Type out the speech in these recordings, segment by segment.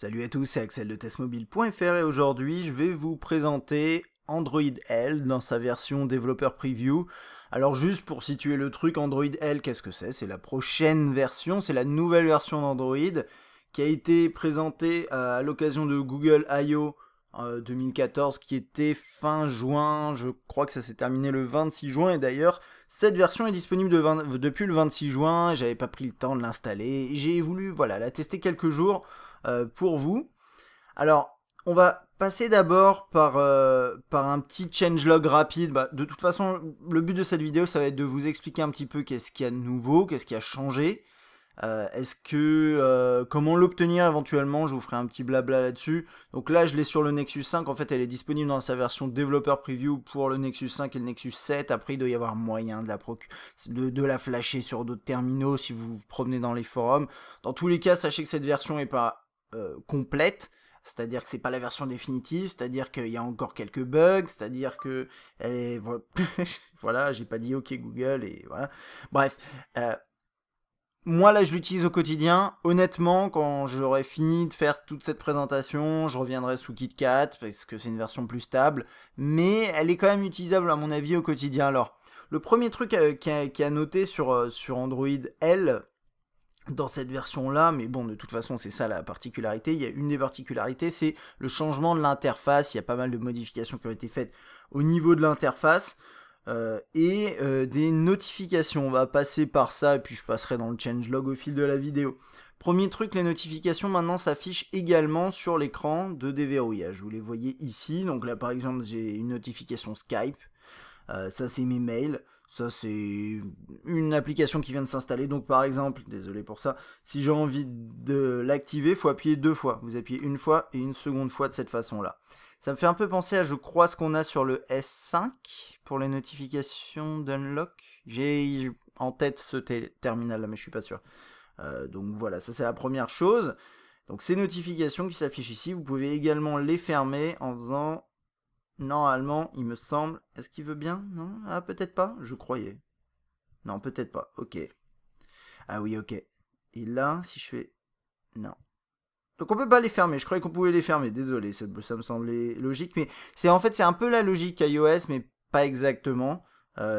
Salut à tous, c'est Axel de testmobile.fr et aujourd'hui je vais vous présenter Android L dans sa version développeur preview. Alors juste pour situer le truc, Android L, qu'est-ce que c'est? C'est la prochaine version, c'est la nouvelle version d'Android qui a été présentée à l'occasion de Google I.O. 2014 qui était fin juin, je crois que ça s'est terminé le 26 juin et d'ailleurs cette version est disponible depuis le 26 juin, j'avais pas pris le temps de l'installer, j'ai voulu voilà, la tester quelques jours pour vous. Alors on va passer d'abord par un petit changelog rapide. De toute façon le but de cette vidéo ça va être de vous expliquer un petit peu qu'est-ce qu'il y a de nouveau, qu'est-ce qui a changé. Comment l'obtenir éventuellement, je vous ferai un petit blabla là-dessus. Donc là je l'ai sur le Nexus 5, en fait elle est disponible dans sa version développeur preview pour le Nexus 5 et le Nexus 7. Après il doit y avoir moyen de la flasher sur d'autres terminaux si vous vous promenez dans les forums. Dans tous les cas, sachez que cette version n'est pas complète. C'est-à-dire que c'est pas la version définitive, c'est-à-dire qu'il y a encore quelques bugs, c'est-à-dire que elle est... voilà, j'ai pas dit OK Google et voilà. Bref, moi là je l'utilise au quotidien. Honnêtement, quand j'aurai fini de faire toute cette présentation, je reviendrai sous KitKat parce que c'est une version plus stable, mais elle est quand même utilisable à mon avis au quotidien. Alors, le premier truc qui a noté sur Android L dans cette version là, mais bon de toute façon c'est ça la particularité, il y a une des particularités, c'est le changement de l'interface. Il y a pas mal de modifications qui ont été faites au niveau de l'interface. Des notifications, on va passer par ça et puis je passerai dans le changelog au fil de la vidéo. Premier truc, les notifications maintenant s'affichent également sur l'écran de déverrouillage. Vous les voyez ici, donc là par exemple j'ai une notification Skype, ça c'est mes mails, ça c'est une application qui vient de s'installer, donc par exemple, désolé pour ça, si j'ai envie de l'activer, il faut appuyer deux fois. Vous appuyez une fois et une seconde fois de cette façon là. Ça me fait un peu penser à, je crois, ce qu'on a sur le S5 pour les notifications d'unlock. J'ai en tête ce terminal là, mais je suis pas sûr. Donc voilà, ça c'est la première chose. Donc ces notifications qui s'affichent ici, vous pouvez également les fermer en faisant... Normalement, il me semble... Est-ce qu'il veut bien? Non? Ah, peut-être pas? Je croyais. Non, peut-être pas. Ok. Ah oui, ok. Et là, si je fais... Non. Donc on peut pas les fermer, je croyais qu'on pouvait les fermer, désolé, ça me semblait logique, mais c'est en fait c'est un peu la logique iOS, mais pas exactement.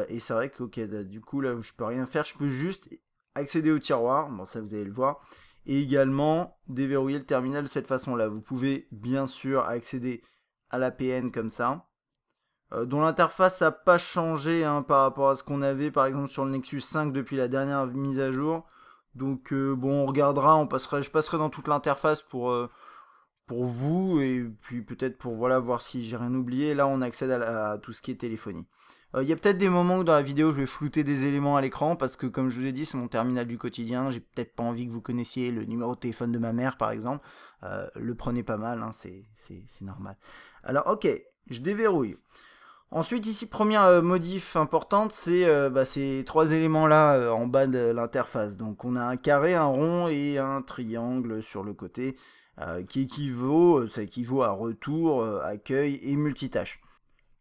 Et c'est vrai que ok, du coup là je peux rien faire, je peux juste accéder au tiroir, bon ça vous allez le voir, et également déverrouiller le terminal de cette façon-là. Vous pouvez bien sûr accéder à l'APN comme ça, dont l'interface n'a pas changé hein, par rapport à ce qu'on avait par exemple sur le Nexus 5 depuis la dernière mise à jour. Donc bon, on regardera, je passerai dans toute l'interface pour vous et puis peut-être pour voilà voir si j'ai rien oublié. Là, on accède à tout ce qui est téléphonie. Il y a peut-être des moments où dans la vidéo je vais flouter des éléments à l'écran parce que comme je vous ai dit, c'est mon terminal du quotidien. J'ai peut-être pas envie que vous connaissiez le numéro de téléphone de ma mère par exemple. Le prenez pas mal, hein, c'est normal. Alors ok, je déverrouille. Ensuite, ici, première modif importante, c'est ces trois éléments-là en bas de l'interface. Donc, on a un carré, un rond et un triangle sur le côté ça équivaut à retour, accueil et multitâche.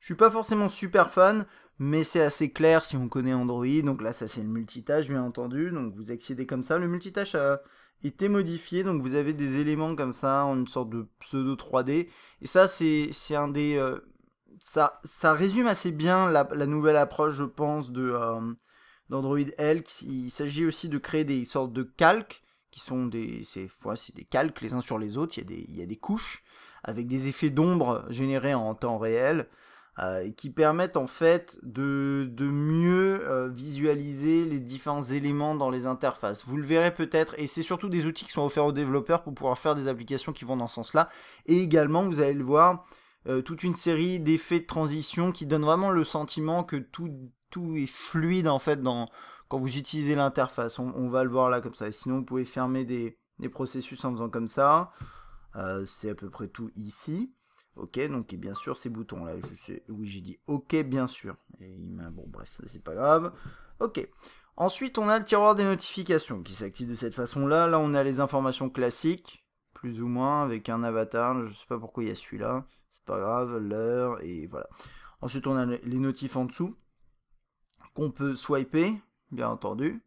Je suis pas forcément super fan, mais c'est assez clair si on connaît Android. Donc là, ça c'est le multitâche, bien entendu. Donc vous accédez comme ça. Le multitâche a été modifié, donc vous avez des éléments comme ça, en une sorte de pseudo 3D. Et ça, c'est un des... ça résume assez bien la nouvelle approche, je pense, d'Android L. Il s'agit aussi de créer des sortes de calques, qui sont c'est des calques les uns sur les autres. Il y a des couches, avec des effets d'ombre générés en temps réel, qui permettent en fait de mieux visualiser les différents éléments dans les interfaces. Vous le verrez peut-être, et c'est surtout des outils qui sont offerts aux développeurs pour pouvoir faire des applications qui vont dans ce sens-là. Et également, vous allez le voir, toute une série d'effets de transition qui donnent vraiment le sentiment que tout est fluide en fait quand vous utilisez l'interface. On va le voir là comme ça. Et sinon, vous pouvez fermer des processus en faisant comme ça. C'est à peu près tout ici. Ok, donc et bien sûr ces boutons là, oui j'ai dit ok bien sûr, et bon bref, ça c'est pas grave. Ok, ensuite on a le tiroir des notifications qui s'active de cette façon là. Là on a les informations classiques, plus ou moins, avec un avatar, je sais pas pourquoi il y a celui-là, c'est pas grave, l'heure, et voilà. Ensuite on a les notifs en dessous, qu'on peut swiper, bien entendu.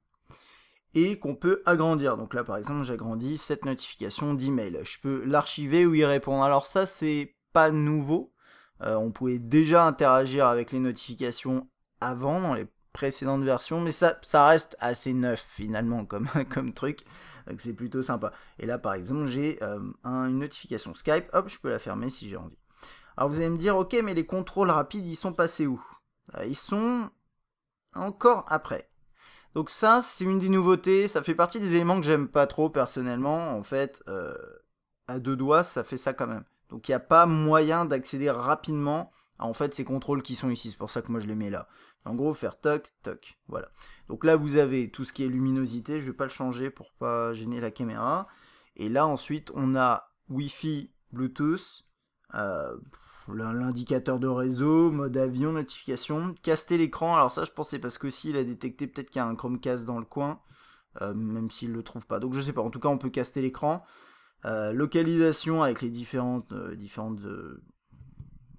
et qu'on peut agrandir. Donc là par exemple j'agrandis cette notification d'email. Je peux l'archiver ou y répondre. Alors ça c'est pas nouveau. On pouvait déjà interagir avec les notifications avant dans les précédentes versions, mais ça reste assez neuf finalement comme, comme truc, donc c'est plutôt sympa. Et là par exemple j'ai une notification Skype, hop je peux la fermer si j'ai envie. Alors vous allez me dire ok mais les contrôles rapides ils sont passés où? Ils sont encore après. Donc ça c'est une des nouveautés, ça fait partie des éléments que j'aime pas trop personnellement, en fait à deux doigts ça fait ça quand même. Donc il n'y a pas moyen d'accéder rapidement à en fait ces contrôles qui sont ici, c'est pour ça que moi je les mets là. En gros, faire toc, toc, voilà. Donc là, vous avez tout ce qui est luminosité, je vais pas le changer pour pas gêner la caméra. Et là, ensuite, on a Wi-Fi, Bluetooth, l'indicateur de réseau, mode avion, notification, caster l'écran. Alors ça, je pense c'est parce que s'il a détecté peut-être qu'il y a un Chromecast dans le coin, même s'il le trouve pas. Donc je sais pas, en tout cas, on peut caster l'écran. Localisation avec les différentes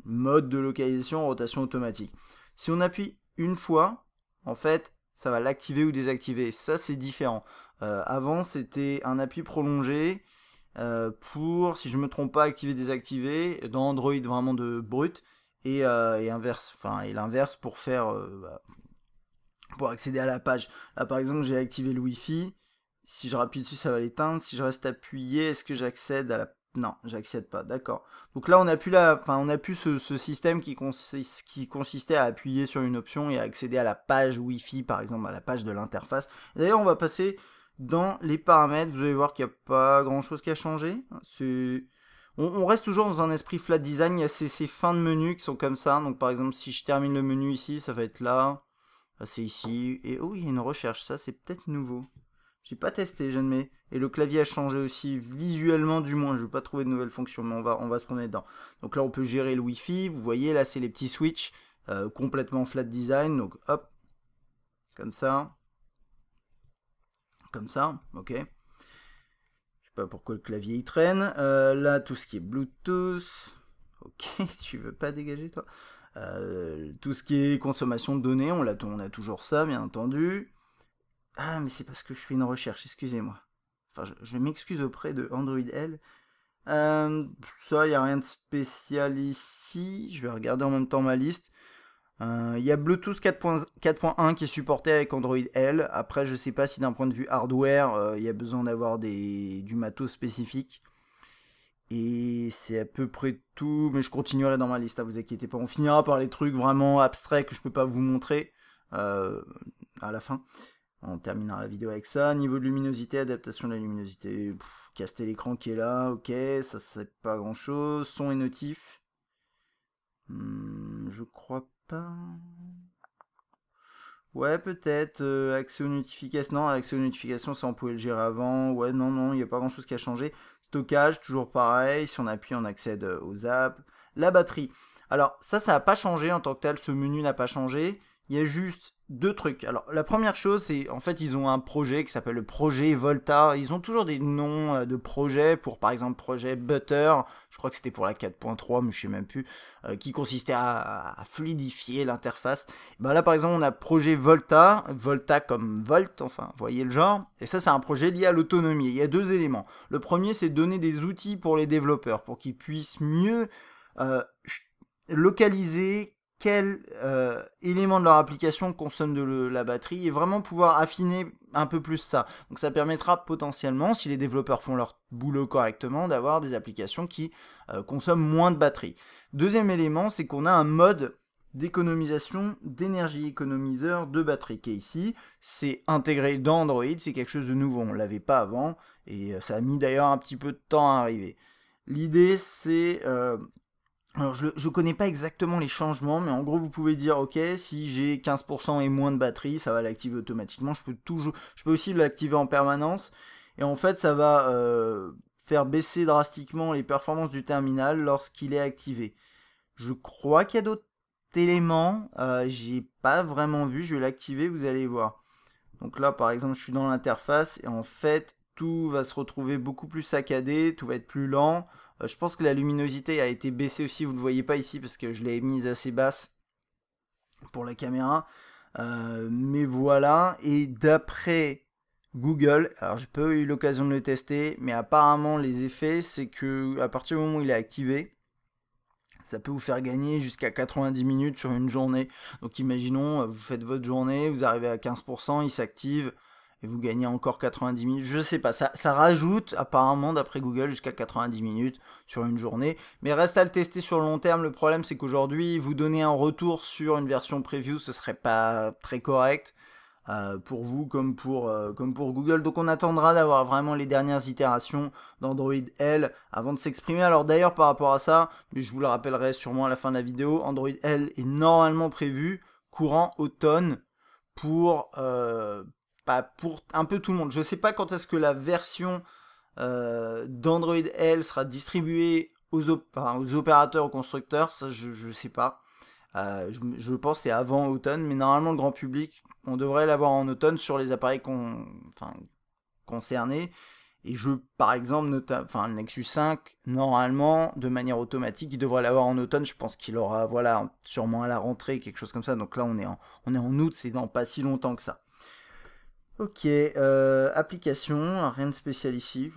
modes de localisation, rotation automatique. Si on appuie une fois, en fait, ça va l'activer ou désactiver. Ça, c'est différent. Avant, c'était un appui prolongé pour, si je me trompe pas, activer, désactiver dans Android vraiment de brut et inverse, et l'inverse pour faire pour accéder à la page. Là, par exemple, j'ai activé le Wi-Fi. Si je rappuie dessus, ça va l'éteindre. Si je reste appuyé, est-ce que j'accède à la... Non, j'accède pas, d'accord. Donc là, on a pu ce système qui consistait à appuyer sur une option et à accéder à la page Wi-Fi, par exemple, à la page de l'interface. D'ailleurs, on va passer dans les paramètres. Vous allez voir qu'il n'y a pas grand-chose qui a changé. On reste toujours dans un esprit flat design. Il y a ces fins de menu qui sont comme ça. Donc par exemple, si je termine le menu ici, ça va être là. C'est ici. Et oh, il y a une recherche. Ça, c'est peut-être nouveau. J'ai pas testé, j'admets. Et le clavier a changé aussi, visuellement du moins. Je vais pas trouver de nouvelles fonctions, mais on va se promener dedans. Donc là, on peut gérer le Wi-Fi. Vous voyez, là, c'est les petits switches complètement flat design. Donc hop, comme ça. Comme ça, ok. Je sais pas pourquoi le clavier il traîne. Là, tout ce qui est Bluetooth. Ok, tu veux pas dégager, toi. Tout ce qui est consommation de données, on a toujours ça, bien entendu. Ah, mais c'est parce que je fais une recherche, excusez-moi. Enfin, je m'excuse auprès de Android L. Ça, il n'y a rien de spécial ici. Je vais regarder en même temps ma liste. Il y a Bluetooth 4.1 qui est supporté avec Android L. Après, je sais pas si d'un point de vue hardware, il y a besoin d'avoir du matos spécifique. Et c'est à peu près tout. Mais je continuerai dans ma liste, vous inquiétez pas. On finira par les trucs vraiment abstraits que je peux pas vous montrer à la fin. On terminera la vidéo avec ça. Niveau de luminosité, adaptation de la luminosité. Caster l'écran qui est là, ok, ça c'est pas grand chose. Son et notif. Je crois pas. Ouais, peut-être. Accès aux notifications. Non, accès aux notifications, ça on pouvait le gérer avant. Ouais, non, il n'y a pas grand chose qui a changé. Stockage, toujours pareil. Si on appuie, on accède aux apps. La batterie. Alors, ça n'a pas changé en tant que tel. Ce menu n'a pas changé. Il y a juste deux trucs. Alors, la première chose, c'est en fait, ils ont un projet qui s'appelle le projet Volta. Ils ont toujours des noms de projets pour, par exemple, projet Butter. Je crois que c'était pour la 4.3, mais je sais même plus. Qui consistait à fluidifier l'interface. Ben là, par exemple, on a projet Volta. Volta comme Volt, enfin, vous voyez le genre. Et ça, c'est un projet lié à l'autonomie. Il y a deux éléments. Le premier, c'est donner des outils pour les développeurs, pour qu'ils puissent mieux localiser quel élément de leur application consomme de la batterie et vraiment pouvoir affiner un peu plus ça. Donc ça permettra potentiellement, si les développeurs font leur boulot correctement, d'avoir des applications qui consomment moins de batterie. Deuxième élément, c'est qu'on a un mode d'économisation d'énergie, économiseur de batterie qui est ici. C'est intégré dans Android, c'est quelque chose de nouveau, on ne l'avait pas avant et ça a mis d'ailleurs un petit peu de temps à arriver. L'idée c'est... alors je connais pas exactement les changements, mais en gros vous pouvez dire ok, si j'ai 15% et moins de batterie, ça va l'activer automatiquement. Je peux aussi l'activer en permanence. Et en fait ça va faire baisser drastiquement les performances du terminal lorsqu'il est activé. Je crois qu'il y a d'autres éléments, j'ai pas vraiment vu, je vais l'activer, vous allez voir. Donc là par exemple je suis dans l'interface et en fait tout va se retrouver beaucoup plus saccadé, tout va être plus lent. Je pense que la luminosité a été baissée aussi, vous ne le voyez pas ici parce que je l'ai mise assez basse pour la caméra. Mais voilà, et d'après Google. Alors j'ai pas eu l'occasion de le tester, mais apparemment les effets, c'est que à partir du moment où il est activé, ça peut vous faire gagner jusqu'à 90 minutes sur une journée. Donc imaginons, vous faites votre journée, vous arrivez à 15%, il s'active, et vous gagnez encore 90 minutes. Je sais pas, ça rajoute apparemment d'après Google jusqu'à 90 minutes sur une journée. Mais reste à le tester sur le long terme. Le problème c'est qu'aujourd'hui, vous donner un retour sur une version preview, ce serait pas très correct. Pour vous comme pour Google. Donc on attendra d'avoir vraiment les dernières itérations d'Android L avant de s'exprimer. Alors d'ailleurs par rapport à ça, mais je vous le rappellerai sûrement à la fin de la vidéo, Android L est normalement prévu courant automne pour, pour un peu tout le monde. Je ne sais pas quand est-ce que la version d'Android L sera distribuée aux opérateurs, aux constructeurs, ça je ne sais pas. Je pense que c'est avant automne, mais normalement le grand public, on devrait l'avoir en automne sur les appareils concernés. Et par exemple, le Nexus 5, normalement, de manière automatique, il devrait l'avoir en automne. Je pense qu'il aura, voilà, sûrement à la rentrée, quelque chose comme ça. Donc là, on est en août, c'est dans pas si longtemps que ça. Ok, application, rien de spécial ici.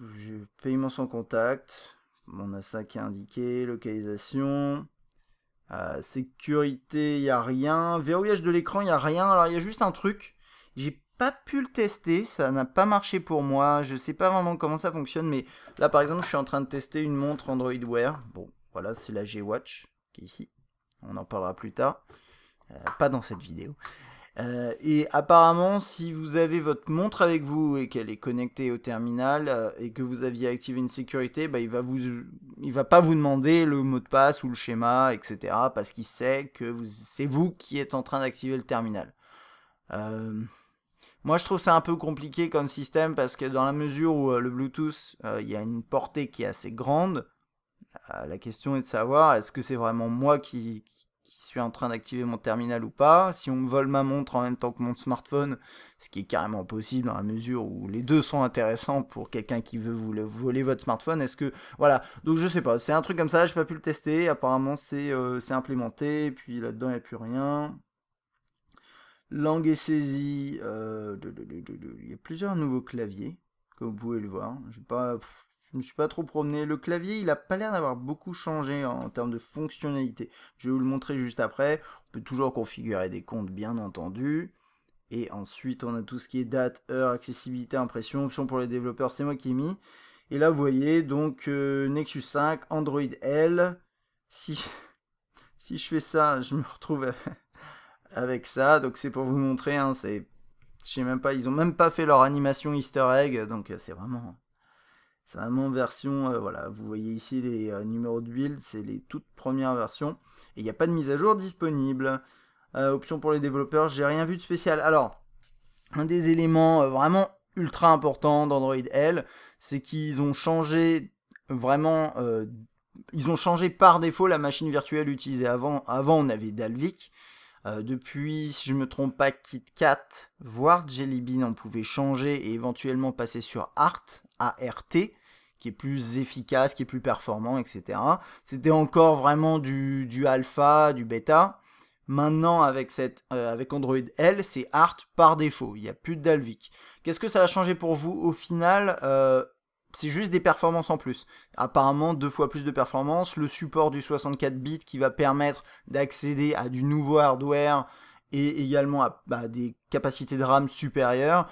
Paiement sans contact. On a ça qui est indiqué, localisation. Sécurité, il n'y a rien. Verrouillage de l'écran, il n'y a rien. Alors, il y a juste un truc. J'ai pas pu le tester. Ça n'a pas marché pour moi. Je sais pas vraiment comment ça fonctionne. Mais là, par exemple, je suis en train de tester une montre Android Wear. Bon, voilà, c'est la G-Watch qui est ici. On en parlera plus tard. Pas dans cette vidéo. Et apparemment, si vous avez votre montre avec vous et qu'elle est connectée au terminal et que vous aviez activé une sécurité, bah, il va pas vous demander le mot de passe ou le schéma, etc. parce qu'il sait que c'est vous qui êtes en train d'activer le terminal. Moi, je trouve ça un peu compliqué comme système parce que dans la mesure où le Bluetooth, il y a une portée qui est assez grande, la question est de savoir est-ce que c'est vraiment moi qui suis en train d'activer mon terminal ou pas. Si on me vole ma montre en même temps que mon smartphone, ce qui est carrément possible dans la mesure où les deux sont intéressants pour quelqu'un qui veut vous voler votre smartphone, est-ce que... Voilà, donc je sais pas, c'est un truc comme ça, j'ai pas pu le tester, apparemment c'est implémenté, et puis là-dedans il n'y a plus rien. Langue et saisie, il y a plusieurs nouveaux claviers, comme vous pouvez le voir. Je me suis pas trop promené. Le clavier, il a pas l'air d'avoir beaucoup changé en termes de fonctionnalité. Je vais vous le montrer juste après. On peut toujours configurer des comptes, bien entendu. Et ensuite, on a tout ce qui est date, heure, accessibilité, impression, options pour les développeurs, c'est moi qui ai mis. Et là, vous voyez, donc Nexus 5, Android L. Si je fais ça, je me retrouve avec ça. Donc c'est pour vous montrer, hein, je sais même pas, ils ont même pas fait leur animation Easter egg, donc c'est vraiment version, voilà, vous voyez ici les numéros de build, c'est les toutes premières versions, et il n'y a pas de mise à jour disponible. Options pour les développeurs, j'ai rien vu de spécial. Alors, un des éléments vraiment ultra importants d'Android L, c'est qu'ils ont changé vraiment, ils ont changé par défaut la machine virtuelle utilisée avant on avait Dalvik. Depuis, si je ne me trompe pas, KitKat, voire Jelly Bean, on pouvait changer et éventuellement passer sur ART, A-R-T, qui est plus efficace, qui est plus performant, etc. C'était encore vraiment du alpha, du bêta. Maintenant, avec Android L, c'est ART par défaut. Il n'y a plus de Dalvik. Qu'est-ce que ça va changer pour vous au final c'est juste des performances en plus. Apparemment, 2 fois plus de performances. Le support du 64 bits qui va permettre d'accéder à du nouveau hardware et également à des capacités de RAM supérieures.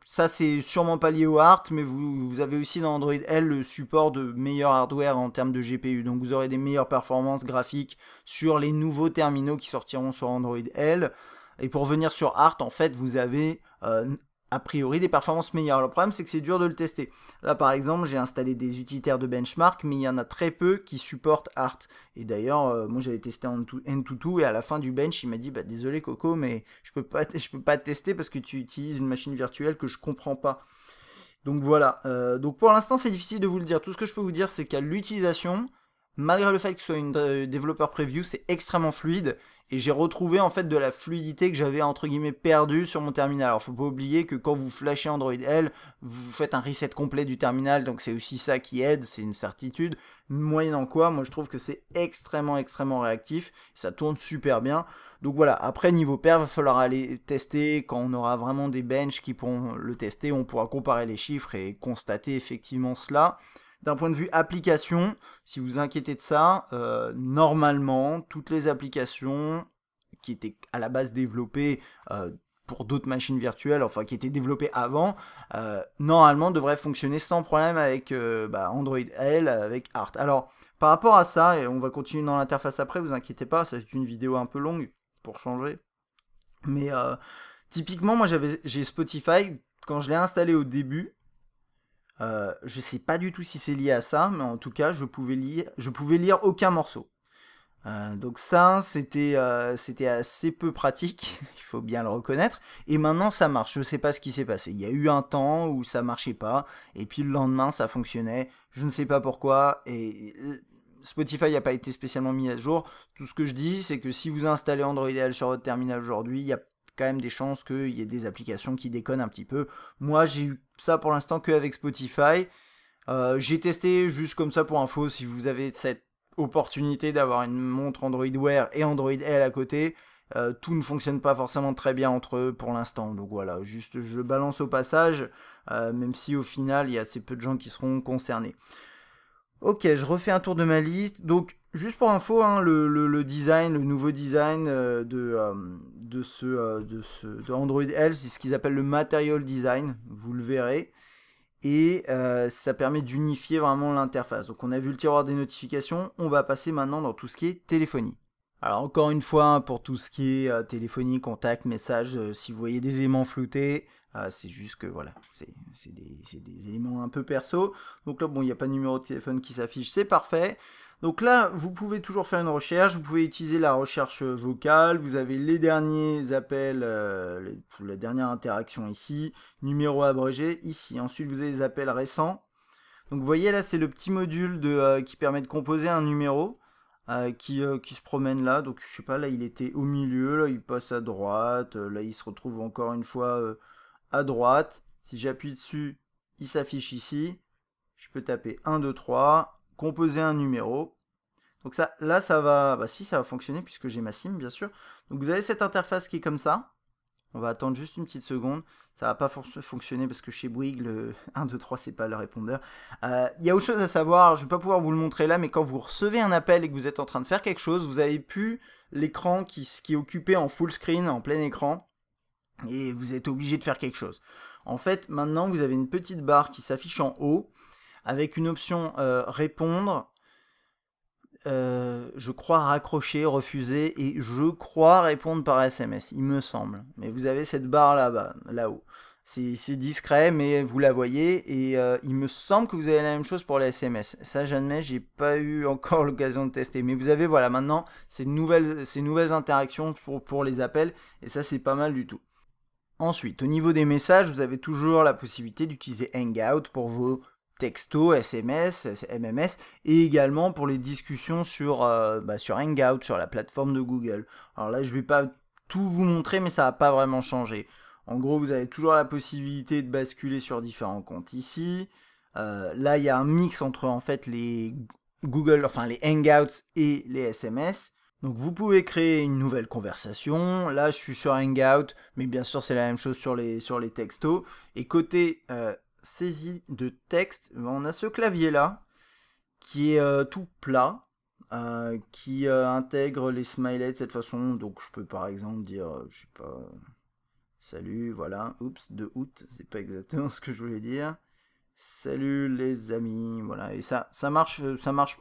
Ça, c'est sûrement pas lié au ART, mais vous avez aussi dans Android L le support de meilleur hardware en termes de GPU. Donc vous aurez des meilleures performances graphiques sur les nouveaux terminaux qui sortiront sur Android L. Et pour venir sur ART, en fait, vous avez a priori des performances meilleures. Le problème, c'est que c'est dur de le tester. Là, par exemple, j'ai installé des utilitaires de benchmark, mais il y en a très peu qui supportent ART. Et d'ailleurs, moi, j'avais testé Antutu, et à la fin du bench, il m'a dit, désolé Coco, mais je peux pas tester parce que tu utilises une machine virtuelle que je comprends pas. Donc voilà. Donc pour l'instant, c'est difficile de vous le dire. Tout ce que je peux vous dire, c'est qu'à l'utilisation, malgré le fait que ce soit une développeur preview, c'est extrêmement fluide. Et j'ai retrouvé en fait de la fluidité que j'avais entre guillemets perdue sur mon terminal. Alors faut pas oublier que quand vous flashez Android L, vous faites un reset complet du terminal, donc c'est aussi ça qui aide, c'est une certitude. Moyennant quoi, moi je trouve que c'est extrêmement réactif, ça tourne super bien. Donc voilà, après niveau perf, il va falloir aller tester quand on aura vraiment des benches qui pourront le tester, on pourra comparer les chiffres et constater effectivement cela. D'un point de vue application, si vous inquiétez de ça, normalement, toutes les applications qui étaient à la base développées pour d'autres machines virtuelles, enfin qui étaient développées avant, normalement devraient fonctionner sans problème avec Android L, avec Art. Alors, par rapport à ça, et on va continuer dans l'interface après, vous inquiétez pas, c'est une vidéo un peu longue pour changer. Mais typiquement, moi j'ai Spotify, quand je l'ai installé au début, je sais pas du tout si c'est lié à ça, mais en tout cas, je pouvais lire aucun morceau. Donc ça, c'était assez peu pratique, il faut bien le reconnaître. Et maintenant, ça marche. Je sais pas ce qui s'est passé. Il y a eu un temps où ça marchait pas, et puis le lendemain, ça fonctionnait. Je ne sais pas pourquoi. Et Spotify n'a pas été spécialement mis à jour. Tout ce que je dis, c'est que si vous installez Android L sur votre terminal aujourd'hui, il y a quand même des chances qu'il y ait des applications qui déconnent un petit peu. Moi, j'ai eu ça pour l'instant qu'avec Spotify. J'ai testé juste comme ça pour info, si vous avez cette opportunité d'avoir une montre Android Wear et Android L à côté, tout ne fonctionne pas forcément très bien entre eux pour l'instant. Donc voilà, juste je balance au passage, même si au final il y a assez peu de gens qui seront concernés. Ok, je refais un tour de ma liste. Donc, juste pour info, hein, le design, le nouveau design de Android L, c'est ce qu'ils appellent le Material Design. Vous le verrez. Et ça permet d'unifier vraiment l'interface. Donc, on a vu le tiroir des notifications. On va passer maintenant dans tout ce qui est téléphonie. Alors, encore une fois, pour tout ce qui est téléphonie, contact, message, si vous voyez des éléments floutés, c'est juste que voilà, c'est des éléments un peu perso. Donc là, bon, il n'y a pas de numéro de téléphone qui s'affiche, c'est parfait. Donc là, vous pouvez toujours faire une recherche, vous pouvez utiliser la recherche vocale, vous avez les derniers appels, la dernière interaction ici, numéro abrégé ici. Ensuite, vous avez les appels récents. Donc vous voyez là, c'est le petit module qui permet de composer un numéro. Qui se promène là, donc je sais pas, là il était au milieu, là il passe à droite, là il se retrouve encore une fois à droite. Si j'appuie dessus, il s'affiche ici. Je peux taper 1, 2, 3, composer un numéro. Donc ça, là ça va, bah si ça va fonctionner puisque j'ai ma SIM bien sûr. Donc vous avez cette interface qui est comme ça. On va attendre juste une petite seconde. Ça va pas fonctionner parce que chez Bouygues, le 1, 2, 3, c'est pas le répondeur. Il y a autre chose à savoir, je vais pas pouvoir vous le montrer là, mais quand vous recevez un appel et que vous êtes en train de faire quelque chose, vous avez plus l'écran qui est occupé en full screen, en plein écran, et vous êtes obligé de faire quelque chose. En fait, maintenant, vous avez une petite barre qui s'affiche en haut, avec une option répondre, je crois raccrocher, refuser et je crois répondre par SMS, il me semble. Mais vous avez cette barre là-bas, là-haut. C'est discret, mais vous la voyez et il me semble que vous avez la même chose pour les SMS. Ça, j'admets, j'ai pas eu encore l'occasion de tester. Mais vous avez, voilà, maintenant ces nouvelles interactions pour les appels et ça, c'est pas mal du tout. Ensuite, au niveau des messages, vous avez toujours la possibilité d'utiliser Hangout pour vos textos, SMS, MMS, et également pour les discussions sur Hangout, sur la plateforme de Google. Alors là, je ne vais pas tout vous montrer, mais ça va pas vraiment changer. En gros, vous avez toujours la possibilité de basculer sur différents comptes ici. Là, il y a un mix entre en fait les Google, enfin les Hangouts et les SMS. Donc vous pouvez créer une nouvelle conversation. Là, je suis sur Hangout, mais bien sûr, c'est la même chose sur les textos. Et côté saisie de texte, on a ce clavier-là, qui est tout plat, qui intègre les smileys de cette façon. Donc je peux par exemple dire, je sais pas, salut, voilà, oups, de août, c'est pas exactement ce que je voulais dire. Salut les amis, voilà, et ça marche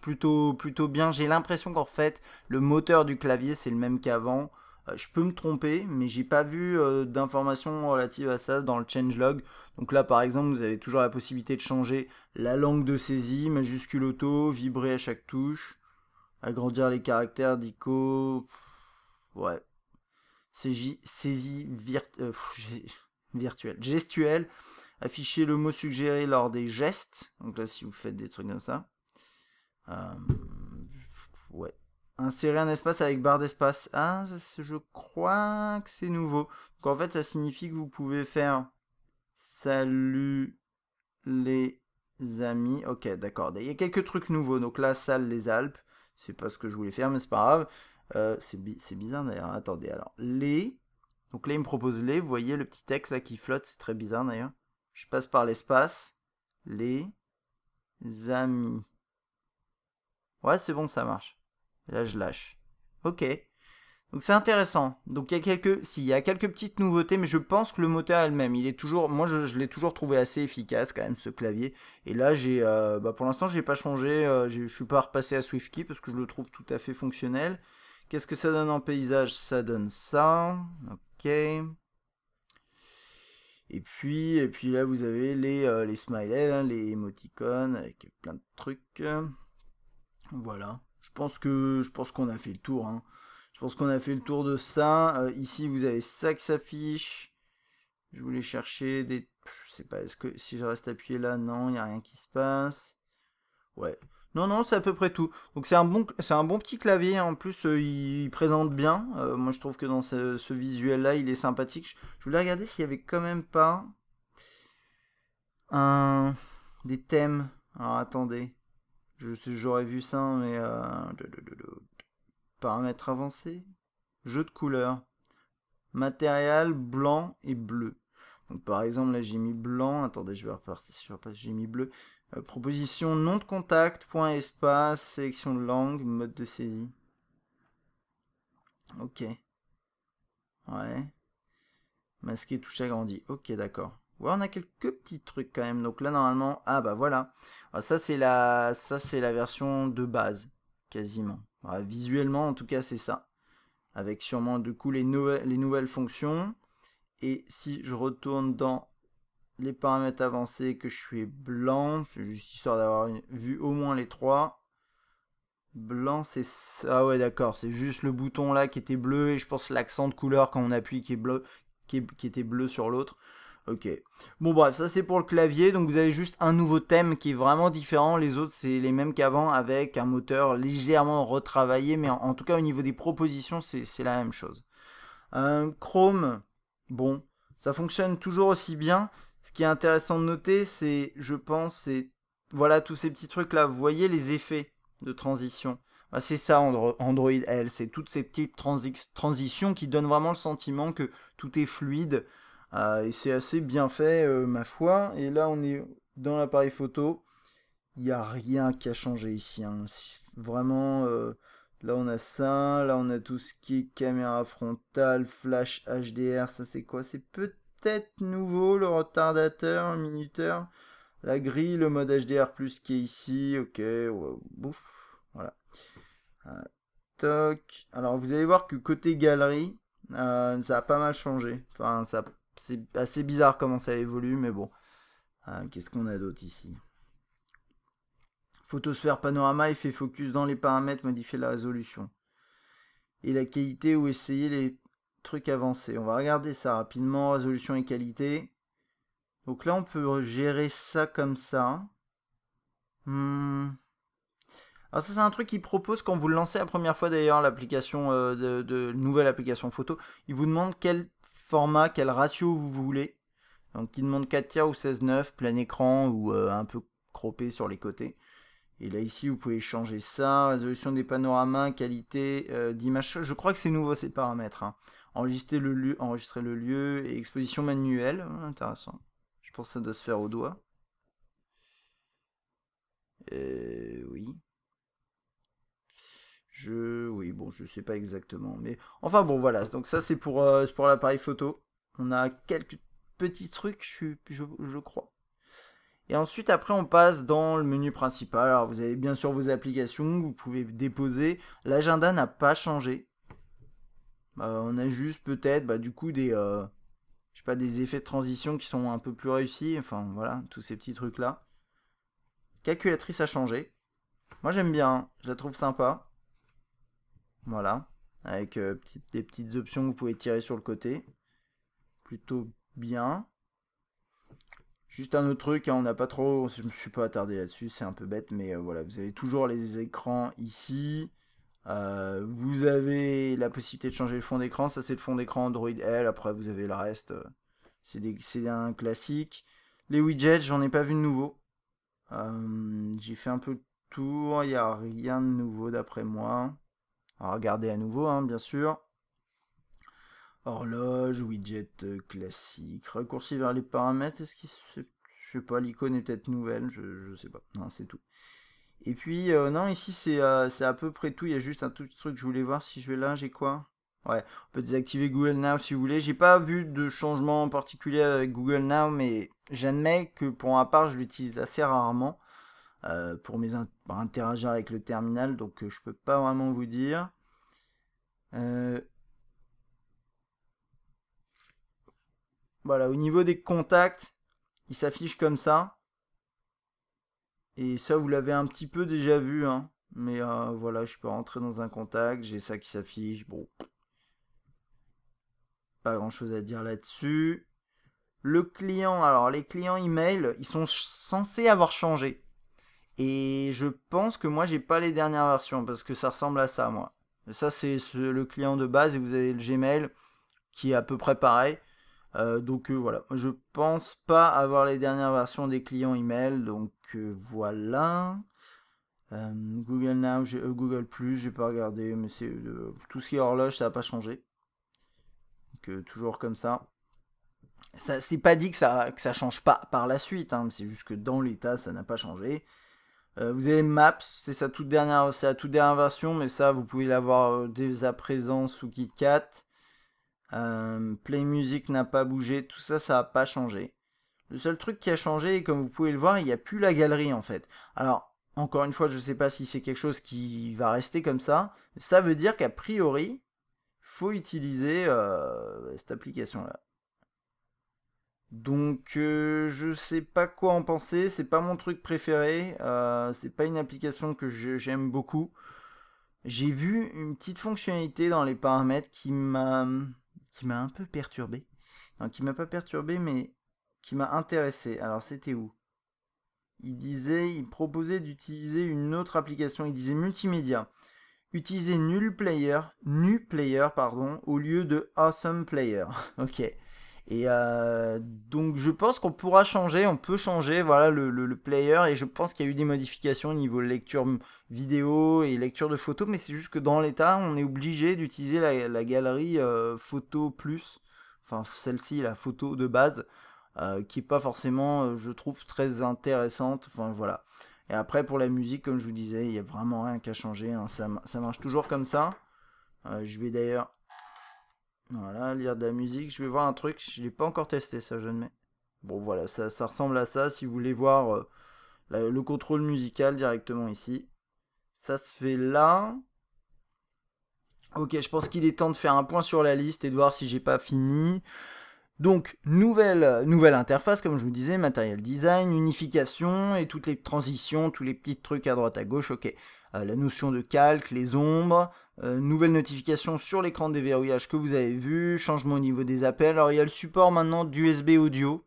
plutôt bien. J'ai l'impression qu'en fait, le moteur du clavier c'est le même qu'avant. Je peux me tromper, mais j'ai pas vu d'informations relatives à ça dans le changelog. Donc là, par exemple, vous avez toujours la possibilité de changer la langue de saisie, majuscule auto, vibrer à chaque touche, agrandir les caractères d'ICO, ouais, saisie virtuelle, gestuelle. Afficher le mot suggéré lors des gestes. Donc là, si vous faites des trucs comme ça. Ouais. Insérer un espace avec barre d'espace. Ah, je crois que c'est nouveau. Donc en fait, ça signifie que vous pouvez faire salut les amis. Ok, d'accord. Il y a quelques trucs nouveaux. Donc là, salle les Alpes. C'est pas ce que je voulais faire, mais c'est pas grave. C'est bizarre d'ailleurs. Attendez, alors. Les. Donc là, il me propose les. Vous voyez le petit texte là qui flotte. C'est très bizarre d'ailleurs. Je passe par l'espace. Les amis. Ouais, c'est bon, ça marche. Et là, je lâche. Ok. Donc c'est intéressant. Donc il y a quelques petites nouveautés, mais je pense que le moteur est le même. Il est toujours, moi je l'ai toujours trouvé assez efficace quand même ce clavier. Et là pour l'instant j'ai pas changé, je suis pas repassé à SwiftKey parce que je le trouve tout à fait fonctionnel. Qu'est-ce que ça donne en paysage? Ça donne ça. Ok. Et puis là vous avez les smileys, hein, les émoticônes avec plein de trucs. Voilà. Je pense qu'on a fait le tour, hein. Je pense qu'on a fait le tour de ça. Ici, vous avez ça qui s'affiche. Je voulais chercher des... Je sais pas, est-ce que si je reste appuyé là, non, il n'y a rien qui se passe. Ouais. Non, non, c'est à peu près tout. Donc c'est un bon petit clavier. En plus, il présente bien. Moi, je trouve que dans ce visuel-là, il est sympathique. Je voulais regarder s'il y avait quand même pas des thèmes. Alors, attendez. J'aurais vu ça, mais... Paramètres avancés. Jeu de couleurs. Matériel blanc et bleu. Donc par exemple là j'ai mis blanc. Attendez, je vais repartir sur j'ai mis bleu. Proposition nom de contact, point espace, sélection de langue, mode de saisie. Ok. Ouais. Masquer, touche agrandi. Ok, d'accord. Ouais, on a quelques petits trucs quand même. Donc là normalement, ah bah voilà. Alors, ça c'est la version de base, quasiment. Ouais, visuellement en tout cas c'est ça. Avec sûrement du coup les nouvelles fonctions. Et si je retourne dans les paramètres avancés, que je suis blanc, c'est juste histoire d'avoir vu au moins les trois. Blanc, c'est ça. Ah ouais, d'accord, c'est juste le bouton là qui était bleu et je pense l'accent de couleur quand on appuie qui est bleu, qui était bleu sur l'autre. Ok. Bon bref, ça c'est pour le clavier. Donc vous avez juste un nouveau thème qui est vraiment différent. Les autres c'est les mêmes qu'avant avec un moteur légèrement retravaillé, mais en tout cas au niveau des propositions c'est la même chose. Chrome, bon, ça fonctionne toujours aussi bien. Ce qui est intéressant de noter, c'est, je pense, c'est voilà tous ces petits trucs là. Vous voyez les effets de transition. Bah, c'est ça Android L, c'est toutes ces petites transitions qui donnent vraiment le sentiment que tout est fluide. Et c'est assez bien fait, ma foi. Et là, on est dans l'appareil photo. Il n'y a rien qui a changé ici, hein. Vraiment, là on a ça, là on a tout ce qui est caméra frontale, flash HDR, ça c'est quoi? C'est peut-être nouveau, le retardateur, le minuteur, la grille, le mode HDR+, qui est ici, ok, ouais, bouf, voilà. Toc. Alors vous allez voir que côté galerie, ça a pas mal changé. Enfin, c'est assez bizarre comment ça évolue, mais bon. Qu'est-ce qu'on a d'autre ici? Photosphère panorama, il fait focus dans les paramètres, modifier la résolution. Et la qualité ou essayer les trucs avancés. On va regarder ça rapidement, résolution et qualité. Donc là, on peut gérer ça comme ça. Alors ça, c'est un truc qu'il propose quand vous le lancez la première fois d'ailleurs, l'application de nouvelle application photo. Il vous demande quel format, quel ratio vous voulez. Donc il demande 4 tiers ou 16:9, plein écran ou un peu croppé sur les côtés. Et là ici vous pouvez changer ça, résolution des panoramas, qualité d'image, je crois que c'est nouveau ces paramètres, hein. Enregistrer le lieu et exposition manuelle, intéressant. Je pense que ça doit se faire au doigt. Oui. Oui, bon, je sais pas exactement. Mais enfin bon, voilà. Donc ça c'est pour l'appareil photo. On a quelques petits trucs, je crois. Et ensuite, après, on passe dans le menu principal. Alors, vous avez bien sûr vos applications, vous pouvez déposer. L'agenda n'a pas changé. On a juste peut-être, du coup, je sais pas, des effets de transition qui sont un peu plus réussis. Enfin, voilà, tous ces petits trucs-là. Calculatrice a changé. Moi, j'aime bien, hein. Je la trouve sympa. Voilà. Avec des petites options que vous pouvez tirer sur le côté. Plutôt bien. Juste un autre truc, hein, on n'a pas trop, je me suis pas attardé là-dessus, c'est un peu bête, mais voilà, vous avez toujours les écrans ici. Vous avez la possibilité de changer le fond d'écran. Ça, c'est le fond d'écran Android L. Après, vous avez le reste. C'est un classique. Les widgets, j'en ai pas vu de nouveau. J'ai fait un peu le tour. Il n'y a rien de nouveau d'après moi. À regarder à nouveau, hein, bien sûr. Horloge, widget classique. Raccourci vers les paramètres. Est-ce qu'il se... Je sais pas, l'icône est peut-être nouvelle. Je sais pas. Non, c'est tout. Et puis, non, ici, c'est à peu près tout. Il y a juste un tout petit truc. Je voulais voir si je vais là. J'ai quoi? Ouais, on peut désactiver Google Now si vous voulez. J'ai pas vu de changement particulier avec Google Now, mais j'admets que pour ma part, je l'utilise assez rarement pour interagir avec le terminal, donc je peux pas vraiment vous dire. Voilà, au niveau des contacts, il s'affiche comme ça. Et ça, vous l'avez un petit peu déjà vu, hein. Mais voilà, je peux rentrer dans un contact, j'ai ça qui s'affiche. Bon, pas grand chose à dire là-dessus. Le client, alors les clients email, ils sont censés avoir changé. Et je pense que moi, j'ai pas les dernières versions parce que ça ressemble à ça, moi. Ça, c'est le client de base et vous avez le Gmail qui est à peu près pareil. Donc voilà, je pense pas avoir les dernières versions des clients email, donc voilà. Google Now, Google Plus, j'ai pas regardé, mais c'est tout ce qui est horloge, ça n'a pas changé. Donc toujours comme ça. Ça c'est pas dit que ça change pas par la suite, hein, c'est juste que dans l'état, ça n'a pas changé. Vous avez Maps, c'est la toute dernière version, mais ça, vous pouvez l'avoir dès à présent sous KitKat. Play Music n'a pas bougé, tout ça, ça n'a pas changé. Le seul truc qui a changé, comme vous pouvez le voir, il n'y a plus la galerie en fait. Alors, encore une fois, je ne sais pas si c'est quelque chose qui va rester comme ça. Ça veut dire qu'a priori, faut utiliser cette application-là. Donc, je sais pas quoi en penser. C'est pas mon truc préféré. C'est pas une application que j'aime beaucoup. J'ai vu une petite fonctionnalité dans les paramètres qui m'a un peu perturbé. Non, qui m'a pas perturbé, mais qui m'a intéressé. Alors, c'était où? Il proposait d'utiliser une autre application. Il disait multimédia. Utiliser Nu Player, pardon, au lieu de Awesome Player. Ok. Et donc je pense qu'on pourra changer, on peut changer voilà le player et je pense qu'il y a eu des modifications au niveau lecture vidéo et lecture de photos, mais c'est juste que dans l'état on est obligé d'utiliser la galerie photo plus, enfin celle-ci la photo de base, qui est pas forcément je trouve très intéressante, enfin voilà. Et après pour la musique comme je vous disais il y a vraiment rien qu'à changer, hein. Ça marche toujours comme ça. Je vais d'ailleurs voilà, lire de la musique. Je vais voir un truc, je l'ai pas encore testé ça, je ne mets. Bon voilà, ça ressemble à ça. Si vous voulez voir le contrôle musical directement ici, ça se fait là. Ok, je pense qu'il est temps de faire un point sur la liste et de voir si j'ai pas fini. Donc, nouvelle interface, comme je vous disais, matériel design, unification et toutes les transitions, tous les petits trucs à droite à gauche, ok. La notion de calque, les ombres, nouvelle notification sur l'écran de déverrouillage que vous avez vu, changement au niveau des appels. Alors, il y a le support maintenant d'USB audio.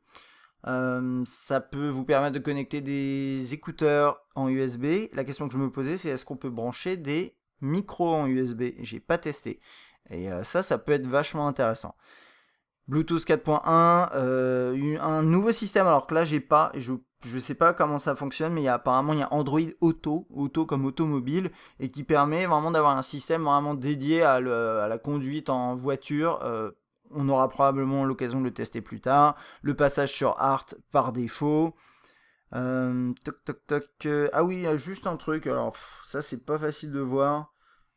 Ça peut vous permettre de connecter des écouteurs en USB. La question que je me posais, c'est est-ce qu'on peut brancher des micros en USB? J'ai pas testé. Et ça peut être vachement intéressant. Bluetooth 4.1, un nouveau système, alors que là j'ai pas, je sais pas comment ça fonctionne, mais apparemment il y a Android Auto comme automobile, et qui permet vraiment d'avoir un système vraiment dédié à la conduite en voiture. On aura probablement l'occasion de le tester plus tard. Le passage sur Art par défaut. Toc toc toc. Ah oui, il y a juste un truc, alors ça c'est pas facile de voir.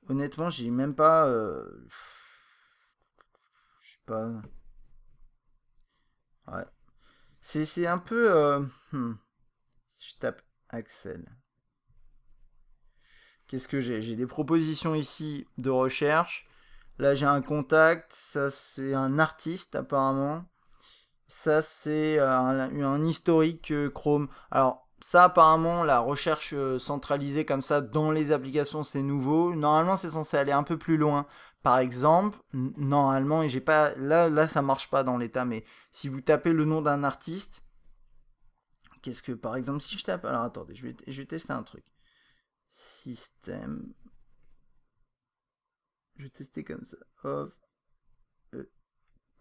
Honnêtement, j'ai même pas. Je sais pas. Ouais. C'est un peu. Si je tape Axel. Qu'est-ce que j'ai? J'ai des propositions ici de recherche. Là, j'ai un contact. Ça, c'est un artiste, apparemment. Ça, c'est un historique Chrome. Alors, ça, apparemment, la recherche centralisée comme ça dans les applications, c'est nouveau. Normalement, c'est censé aller un peu plus loin. Par exemple, normalement, et j'ai pas. Là, ça marche pas dans l'état, mais si vous tapez le nom d'un artiste, qu'est-ce que, par exemple, si je tape. Alors attendez, je vais tester un truc. Système. je vais tester comme ça. Off.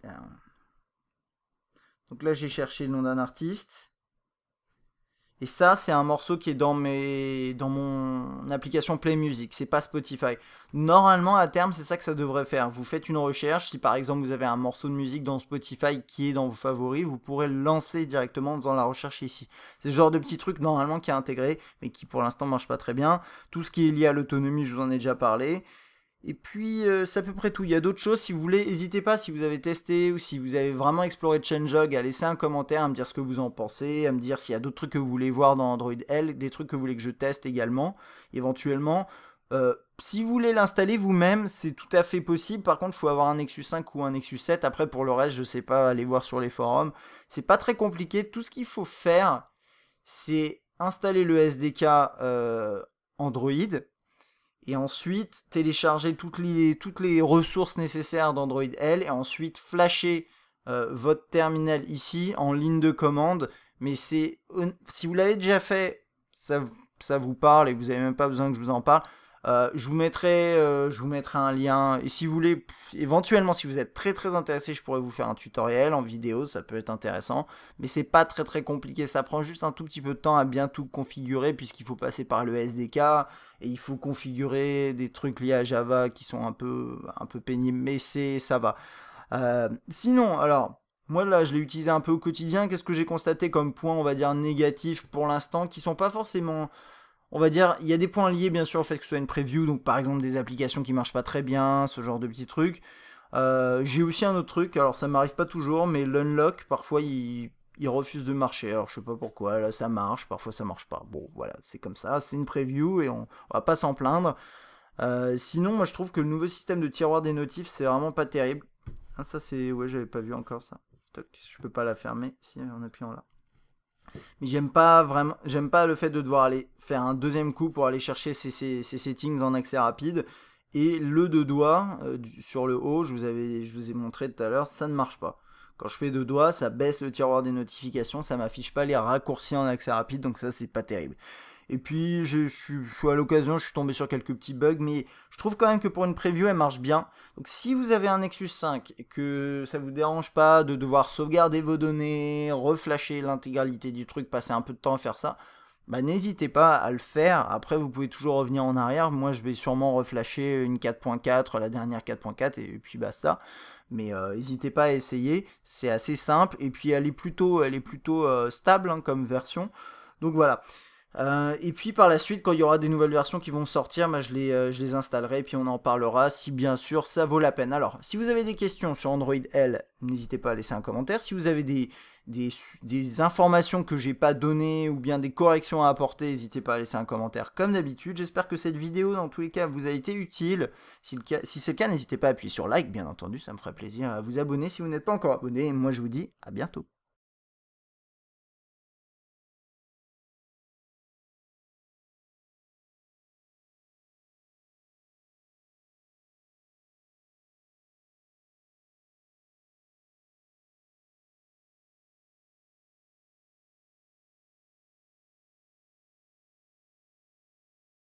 Down. Donc là, j'ai cherché le nom d'un artiste. Et ça, c'est un morceau qui est dans mon application Play Music, c'est pas Spotify. Normalement, à terme, c'est ça que ça devrait faire. Vous faites une recherche, si par exemple vous avez un morceau de musique dans Spotify qui est dans vos favoris, vous pourrez le lancer directement en faisant la recherche ici. C'est ce genre de petit truc normalement qui est intégré, mais qui pour l'instant marche pas très bien. Tout ce qui est lié à l'autonomie, je vous en ai déjà parlé. Et puis, c'est à peu près tout. Il y a d'autres choses, si vous voulez, n'hésitez pas, si vous avez testé ou si vous avez vraiment exploré Changelog, à laisser un commentaire, à me dire ce que vous en pensez, à me dire s'il y a d'autres trucs que vous voulez voir dans Android L, des trucs que vous voulez que je teste également, éventuellement. Si vous voulez l'installer vous-même, c'est tout à fait possible. Par contre, il faut avoir un Nexus 5 ou un Nexus 7. Après, pour le reste, je sais pas, allez voir sur les forums. C'est pas très compliqué. Tout ce qu'il faut faire, c'est installer le SDK Android. Et ensuite télécharger toutes les ressources nécessaires d'Android L et ensuite flasher votre terminal ici en ligne de commande. Mais si vous l'avez déjà fait, ça vous parle et vous n'avez même pas besoin que je vous en parle. Je vous mettrai un lien. Et si vous voulez, éventuellement, si vous êtes très très intéressé, je pourrais vous faire un tutoriel en vidéo, ça peut être intéressant. Mais c'est pas très très compliqué, ça prend juste un tout petit peu de temps à bien tout configurer puisqu'il faut passer par le SDK et il faut configurer des trucs liés à Java qui sont un peu pénibles, mais ça va. Sinon, alors, moi là, je l'ai utilisé un peu au quotidien. Qu'est-ce que j'ai constaté comme point, on va dire, négatif pour l'instant, qui sont pas forcément... On va dire, il y a des points liés bien sûr au fait que ce soit une preview, donc par exemple des applications qui marchent pas très bien, ce genre de petits trucs. J'ai aussi un autre truc, alors ça m'arrive pas toujours, mais l'unlock, parfois il refuse de marcher, alors je sais pas pourquoi, là ça marche, parfois ça marche pas. Bon voilà, c'est comme ça, c'est une preview et on va pas s'en plaindre. Sinon, moi je trouve que le nouveau système de tiroir des notifs, c'est vraiment pas terrible. Ah, ça c'est... Ouais, j'avais pas vu encore ça. Toc, je peux pas la fermer, si en appuyant là. Mais j'aime pas le fait de devoir aller faire un deuxième coup pour aller chercher ces settings en accès rapide. Et le deux doigts sur le haut, je vous ai montré tout à l'heure, ça ne marche pas. Quand je fais deux doigts, ça baisse le tiroir des notifications, ça m'affiche pas les raccourcis en accès rapide, donc ça c'est pas terrible. Et puis, je suis à l'occasion, je suis tombé sur quelques petits bugs, mais je trouve quand même que pour une preview, elle marche bien. Donc, si vous avez un Nexus 5 et que ça vous dérange pas de devoir sauvegarder vos données, reflasher l'intégralité du truc, passer un peu de temps à faire ça, bah n'hésitez pas à le faire. Après, vous pouvez toujours revenir en arrière. Moi, je vais sûrement reflasher une 4.4, la dernière 4.4, et puis basta. Mais n'hésitez pas à essayer. C'est assez simple, et puis elle est plutôt stable hein, comme version. Donc voilà. Et puis par la suite, quand il y aura des nouvelles versions qui vont sortir, je les installerai et puis on en parlera si bien sûr ça vaut la peine. Alors, si vous avez des questions sur Android L, n'hésitez pas à laisser un commentaire. Si vous avez des informations que j'ai pas données ou bien des corrections à apporter, n'hésitez pas à laisser un commentaire comme d'habitude. J'espère que cette vidéo, dans tous les cas, vous a été utile. Si c'est le cas, n'hésitez pas à appuyer sur like, bien entendu, ça me ferait plaisir. À vous abonner si vous n'êtes pas encore abonné. Et moi, je vous dis à bientôt.